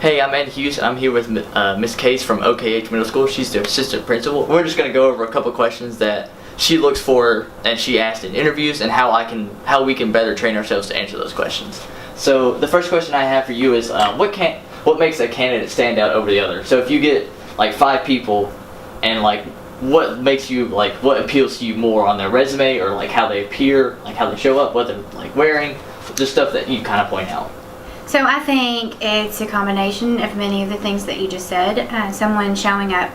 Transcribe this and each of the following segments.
Hey, I'm Ed Hughes. I'm here with Miss Case from OKH Middle School. She's the assistant principal. We're just going to go over a couple questions that she looks for and she asked in interviews, and how we can better train ourselves to answer those questions. So the first question I have for you is what makes a candidate stand out over the other? So if you get like 5 people, and like what appeals to you more on their resume, or like how they appear, like how they show up, what they're like wearing, just stuff that you kind of point out. So I think it's a combination of many of the things that you just said. Someone showing up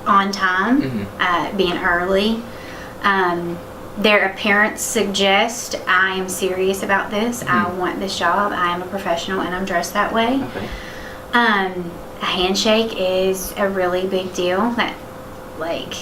on time, being early. Their appearance suggests I am serious about this. I want this job. I am a professional and I'm dressed that way. Okay. A handshake is a really big deal. That, like,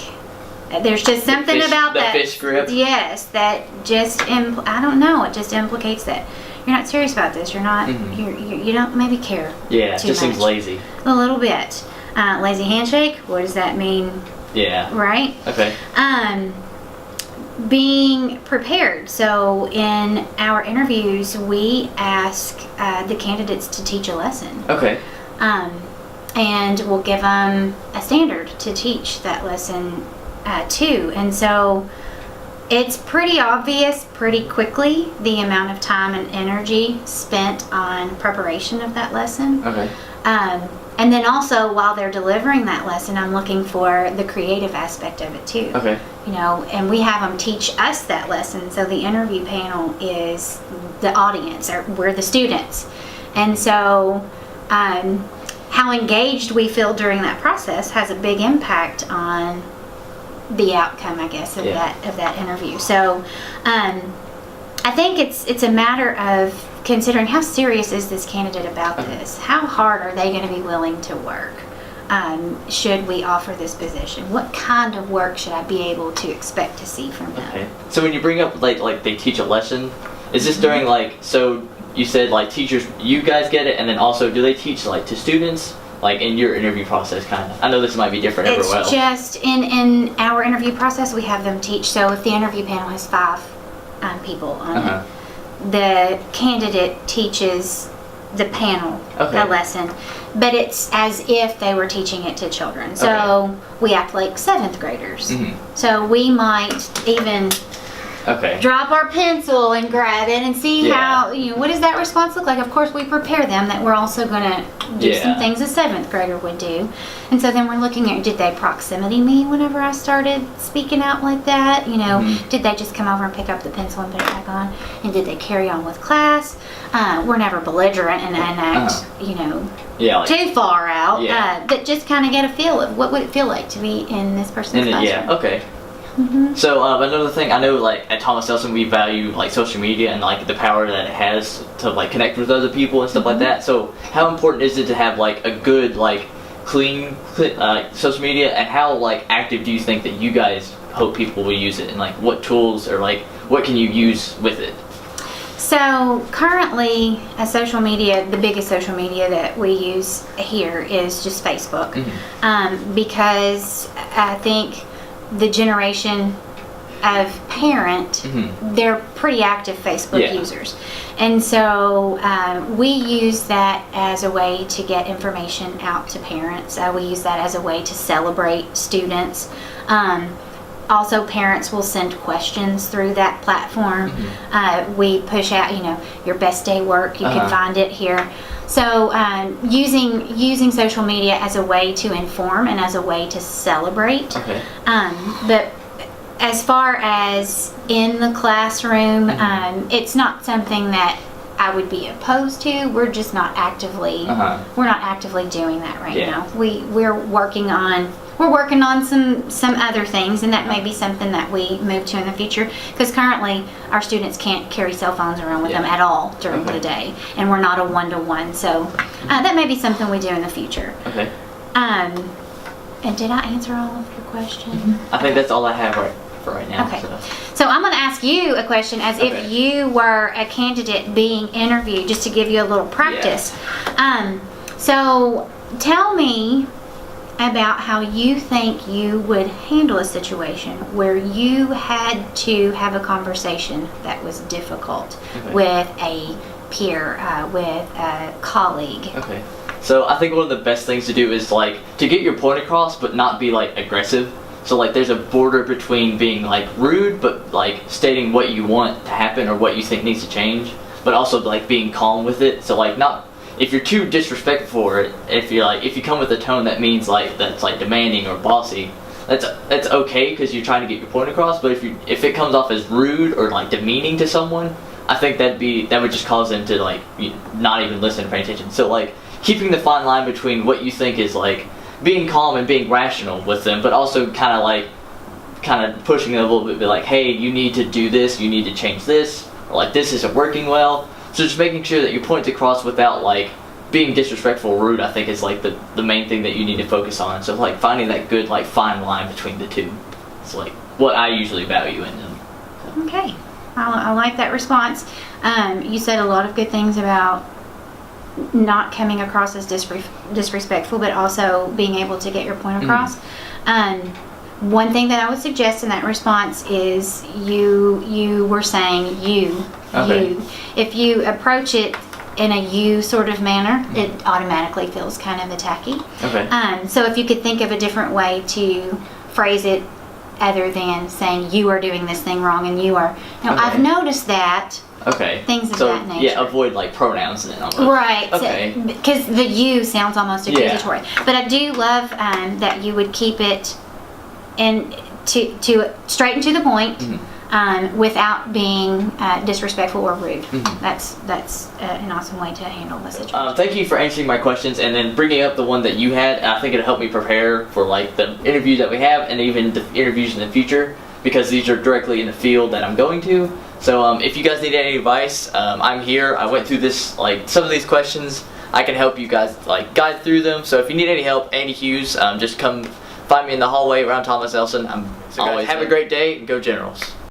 there's just something about that. The fish grip. Yes, that just I don't know. It just implicates that you're not serious about this. You're not. You don't maybe care. Yeah, it too just seems much. Lazy. A little bit. Lazy handshake. What does that mean? Yeah. Right. Okay. Being prepared. So in our interviews, we ask the candidates to teach a lesson. Okay. And we'll give them a standard to teach that lesson to. And so it's pretty obvious pretty quickly the amount of time and energy spent on preparation of that lesson. Okay. And then also while they're delivering that lesson, I'm looking for the creative aspect of it too. Okay. You know, and we have them teach us that lesson. So the interview panel is the audience, or we're the students. And so how engaged we feel during that process has a big impact on the outcome, I guess, of that interview. So I think it's a matter of considering how serious is this candidate about this? How hard are they going to be willing to work? Should we offer this position? What kind of work should I be able to expect to see from them? Okay. So when you bring up like they teach a lesson, is this during so you said like teachers, you guys get it, and then also do they teach like to students? Like in your interview process, kind of. I know this might be different everywhere else. It's just in our interview process, we have them teach. So if the interview panel has 5 people on it, the candidate teaches the panel a lesson, but it's as if they were teaching it to children. So we act like 7th graders. So we might even drop our pencil and grab it and see how, what does that response look like? Of course, we prepare them that we're also going to do some things a 7th grader would do. And so then we're looking at, did they proximity me whenever I started speaking out like that? Did they just come over and pick up the pencil and put it back on? And did they carry on with class? We're never belligerent and act, too far out. But just kind of get a feel of what would it feel like to be in this person's classroom. So another thing, I know like at Thomas Nelson we value like social media and like the power that it has to like connect with other people and stuff like that. So how important is it to have like a good clean social media, and how like active do you think that you guys hope people will use it, and like what tools or like what can you use with it? So currently, the biggest social media that we use here is just Facebook, because I think the generation of parent, they're pretty active Facebook users. And so we use that as a way to get information out to parents. We use that as a way to celebrate students. Also, parents will send questions through that platform. We push out, your best day work, you can find it here. So using social media as a way to inform and as a way to celebrate. But as far as in the classroom, it's not something that I would be opposed to. We're just not actively doing that right now. We're working on some other things, and that may be something that we move to in the future, because currently our students can't carry cell phones around with them at all during the day, and we're not a one-to-one, so that may be something we do in the future. And did I answer all of your questions? I think that's all I have for right now. So I'm going to ask you a question as if you were a candidate being interviewed, just to give you a little practice. So tell me about how you think you would handle a situation where you had to have a conversation that was difficult with a peer, with a colleague. So I think one of the best things to do is like to get your point across, but not be like aggressive. So like there's a border between being like rude, but like stating what you want to happen or what you think needs to change, but also like being calm with it. So like not if you're too disrespectful for it, if you come with a tone that means like that's like demanding or bossy, that's okay because you're trying to get your point across. But if it comes off as rude or like demeaning to someone, I think that would just cause them to like not even listen or pay attention. So like keeping the fine line between what you think is like being calm and being rational with them, but also kind of pushing them a little bit, be like, hey, you need to do this, you need to change this, or like this isn't working well. So just making sure that your point's across without like being disrespectful or rude, I think is like the main thing that you need to focus on. So like finding that good like fine line between the two. It's like what I usually value in them. Okay, I like that response. You said a lot of good things about not coming across as disrespectful, but also being able to get your point across. One thing that I would suggest in that response is you were saying you. If you approach it in a you sort of manner, it automatically feels kind of attacky. Okay. So if you could think of a different way to phrase it other than saying you are doing this thing wrong and you are. Now, Okay. I've noticed that. Okay. Things of so, that nature. Yeah, avoid like pronouns then. Almost. Right. Okay. Because the you sounds almost accusatory. But I do love that you would keep it to straight and to the point, without being disrespectful or rude. That's an awesome way to handle the situation. Thank you for answering my questions and then bringing up the one that you had. I think it'll help me prepare for like the interviews that we have and even the interviews in the future, because these are directly in the field that I'm going to. So if you guys need any advice, I'm here. I went through this, like some of these questions. I can help you guys like guide through them. So if you need any help, Andy Hughes, just come find me in the hallway around Thomas Nelson. I'm always have a great day and go Generals.